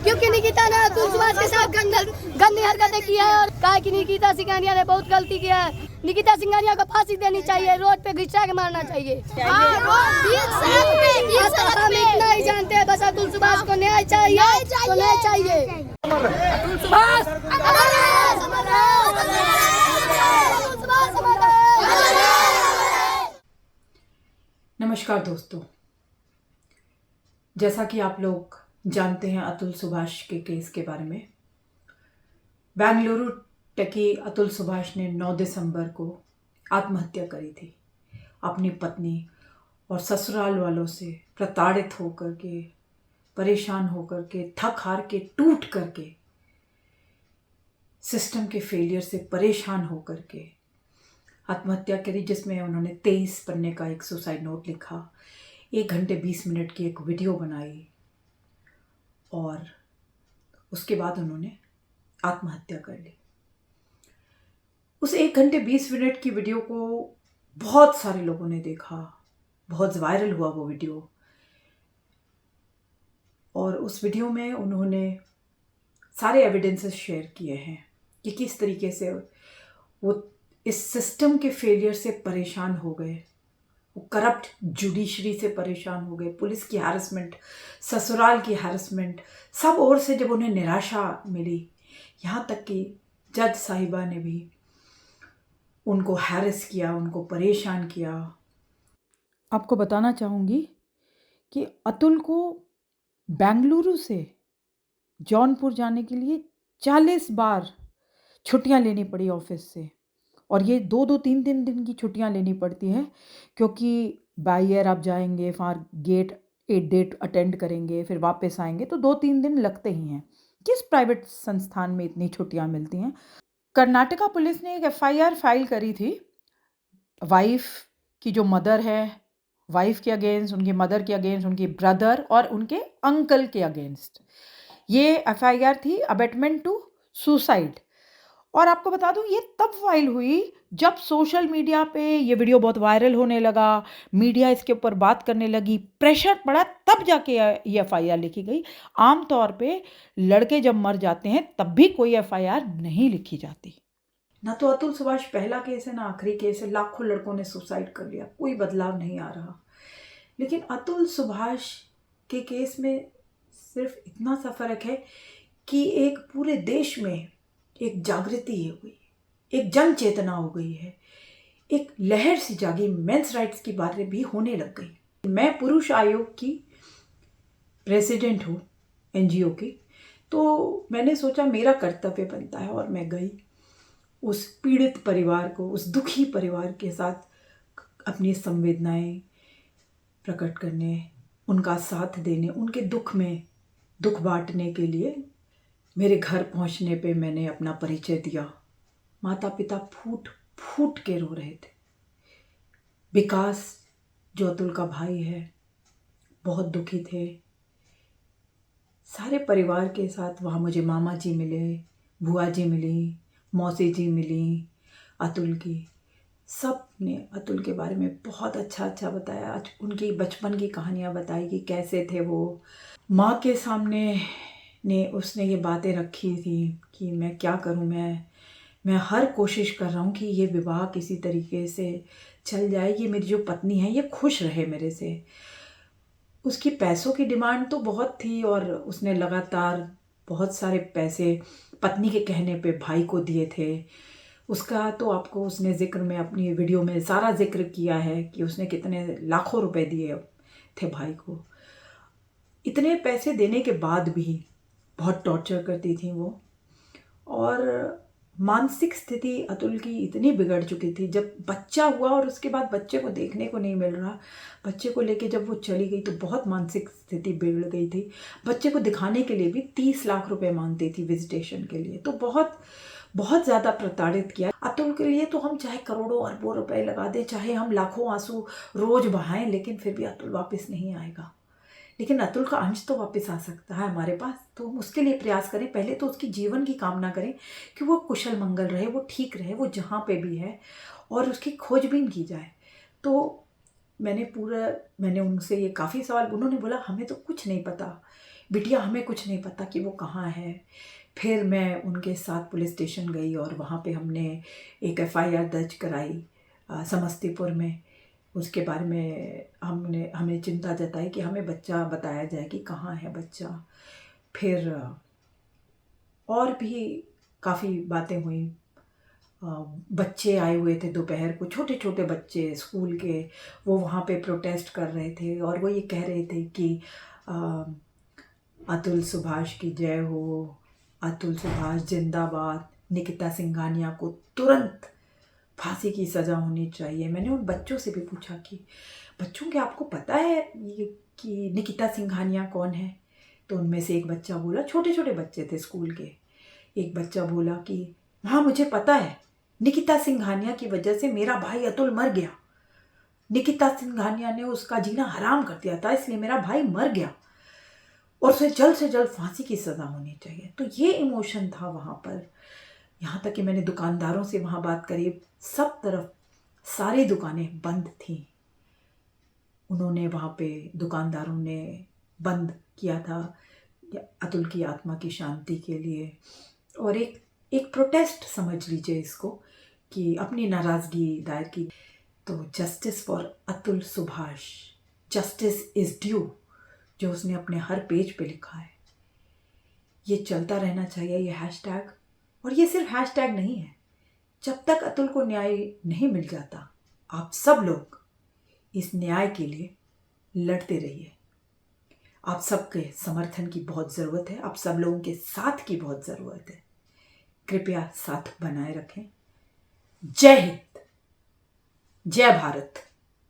क्योंकि निकिता ने अतुल सुभाष के साथ गंदी हरकतें की है और कहा कि निकिता सिंघानिया ने बहुत गलती किया है। निकिता सिंघानिया को फांसी देनी चाहिए, रोड पे घिसा के मारना चाहिए। हम इतना ही जानते हैं, बस अतुल सुभाष को न्याय चाहिए तो न्याय चाहिए। अतुल सुभाष नमस्कार दोस्तों, जैसा कि आप लोग जानते हैं अतुल सुभाष के केस के बारे में, बेंगलुरु टकी अतुल सुभाष ने 9 दिसंबर को आत्महत्या करी थी। अपनी पत्नी और ससुराल वालों से प्रताड़ित होकर के, परेशान होकर के, थक हार के, टूट करके, सिस्टम के फेलियर से परेशान होकर के आत्महत्या करी, जिसमें उन्होंने 23 पन्ने का एक सुसाइड नोट लिखा, 1 घंटे 20 मिनट की एक वीडियो बनाई और उसके बाद उन्होंने आत्महत्या कर ली। उस 1 घंटे 20 मिनट की वीडियो को बहुत सारे लोगों ने देखा, बहुत वायरल हुआ वो वीडियो। और उस वीडियो में उन्होंने सारे एविडेंसेस शेयर किए हैं कि किस तरीके से वो इस सिस्टम के फेलियर से परेशान हो गए, वो करप्ट जुडिशरी से परेशान हो गए, पुलिस की हैरेसमेंट, ससुराल की हैरेसमेंट, सब ओर से जब उन्हें निराशा मिली, यहाँ तक कि जज साहिबा ने भी उनको हैरेस किया, उनको परेशान किया। आपको बताना चाहूँगी कि अतुल को बेंगलुरु से जौनपुर जाने के लिए 40 बार छुट्टियाँ लेनी पड़ी ऑफिस से, और ये 2-2, 3-3 दिन की छुट्टियाँ लेनी पड़ती हैं, क्योंकि बाई एयर आप जाएंगे, वहाँ गेट 8 डेट अटेंड करेंगे, फिर वापस आएंगे, तो 2-3 दिन लगते ही हैं। किस प्राइवेट संस्थान में इतनी छुट्टियाँ मिलती हैं। कर्नाटका पुलिस ने एक FIR फाइल करी थी वाइफ की, जो मदर है, वाइफ के अगेंस्ट, उनके मदर के अगेंस्ट, उनके ब्रदर और उनके अंकल के अगेंस्ट। ये FIR थी अबेटमेंट टू सुसाइड। और आपको बता दूं, ये तब फाइल हुई जब सोशल मीडिया पे ये वीडियो बहुत वायरल होने लगा, मीडिया इसके ऊपर बात करने लगी, प्रेशर पड़ा, तब जाके ये FIR लिखी गई। आम तौर पे लड़के जब मर जाते हैं तब भी कोई FIR नहीं लिखी जाती। ना तो अतुल सुभाष पहला केस है, ना आखिरी केस है। लाखों लड़कों ने सुसाइड कर लिया, कोई बदलाव नहीं आ रहा। लेकिन अतुल सुभाष के केस में सिर्फ इतना सा फर्क है कि एक पूरे देश में एक जागृति हुई, एक जन चेतना हो गई है, एक लहर सी जागी, मेंस राइट्स की बातें भी होने लग गई। मैं पुरुष आयोग की प्रेसिडेंट हूँ NGO की, तो मैंने सोचा मेरा कर्तव्य बनता है, और मैं गई उस पीड़ित परिवार को, उस दुखी परिवार के साथ अपनी संवेदनाएं प्रकट करने, उनका साथ देने, उनके दुख में दुख बांटने के लिए मेरे घर पहुंचने पे मैंने अपना परिचय दिया। माता पिता फूट फूट के रो रहे थे। विकास, जो अतुल का भाई है, बहुत दुखी थे। सारे परिवार के साथ वहाँ मुझे मामा जी मिले, बुआ जी मिली, मौसी जी मिली अतुल की। सब ने अतुल के बारे में बहुत अच्छा बताया, उनकी बचपन की कहानियाँ बताई कि कैसे थे वो। माँ के सामने उसने ये बातें रखी थी कि मैं क्या करूं, मैं हर कोशिश कर रहा हूं कि ये विवाह किसी तरीके से चल जाए, ये मेरी जो पत्नी है ये खुश रहे मेरे से। उसकी पैसों की डिमांड तो बहुत थी, और उसने लगातार बहुत सारे पैसे पत्नी के कहने पे भाई को दिए थे। उसका तो आपको उसने जिक्र में, अपनी वीडियो में सारा जिक्र किया है कि उसने कितने लाखों रुपए दिए थे भाई को। इतने पैसे देने के बाद भी बहुत टॉर्चर करती थी वो, और मानसिक स्थिति अतुल की इतनी बिगड़ चुकी थी। जब बच्चा हुआ और उसके बाद बच्चे को देखने को नहीं मिल रहा, बच्चे को लेके जब वो चली गई तो बहुत मानसिक स्थिति बिगड़ गई थी। बच्चे को दिखाने के लिए भी 30 लाख रुपए मांगती थी विजिटेशन के लिए। तो बहुत ज़्यादा प्रताड़ित किया अतुल के लिए। तो हम चाहे करोड़ों अरबों रुपए लगा दें, चाहे हम लाखों आंसू रोज बहाएं, लेकिन फिर भी अतुल वापस नहीं आएगा। लेकिन अतुल का अंश तो वापस आ सकता है हमारे पास, तो हम उसके लिए प्रयास करें। पहले तो उसकी जीवन की कामना करें कि वो कुशल मंगल रहे, वो ठीक रहे, वो जहाँ पे भी है, और उसकी खोजबीन की जाए। तो मैंने उनसे ये काफ़ी सवाल, उन्होंने बोला हमें तो कुछ नहीं पता, बिटिया हमें कुछ नहीं पता कि वो कहाँ है। फिर मैं उनके साथ पुलिस स्टेशन गई और वहाँ पे हमने एक FIR दर्ज कराई समस्तीपुर में। उसके बारे में हमने चिंता जताई कि हमें बच्चा बताया जाए कि कहाँ है बच्चा। फिर और भी काफ़ी बातें हुई। बच्चे आए हुए थे दोपहर को, छोटे छोटे बच्चे स्कूल के, वो वहाँ पे प्रोटेस्ट कर रहे थे और वो ये कह रहे थे कि अतुल सुभाष की जय हो, अतुल सुभाष जिंदाबाद, निकिता सिंघानिया को तुरंत फांसी की सज़ा होनी चाहिए। मैंने उन बच्चों से भी पूछा कि बच्चों क्या आपको पता है ये कि निकिता सिंघानिया कौन है? तो उनमें से एक बच्चा बोला, छोटे छोटे बच्चे थे स्कूल के, एक बच्चा बोला कि हाँ मुझे पता है, निकिता सिंघानिया की वजह से मेरा भाई अतुल मर गया। निकिता सिंघानिया ने उसका जीना हराम कर दिया था, इसलिए मेरा भाई मर गया और उसे जल्द से जल्द फांसी की सज़ा होनी चाहिए। तो ये इमोशन था वहाँ पर। यहाँ तक कि मैंने दुकानदारों से वहाँ बात करी, सब तरफ सारी दुकानें बंद थीं। उन्होंने वहाँ पे दुकानदारों ने बंद किया था अतुल की आत्मा की शांति के लिए, और एक प्रोटेस्ट समझ लीजिए इसको, कि अपनी नाराज़गी दायर की। तो justice for Atul Subhash, justice is due, जो उसने अपने हर पेज पे लिखा है, ये चलता रहना चाहिए, ये हैशटैग। और ये सिर्फ हैशटैग नहीं है, जब तक अतुल को न्याय नहीं मिल जाता, आप सब लोग इस न्याय के लिए लड़ते रहिए। आप सबके समर्थन की बहुत ज़रूरत है, आप सब लोगों के साथ की बहुत ज़रूरत है। कृपया साथ बनाए रखें। जय हिंद, जय भारत।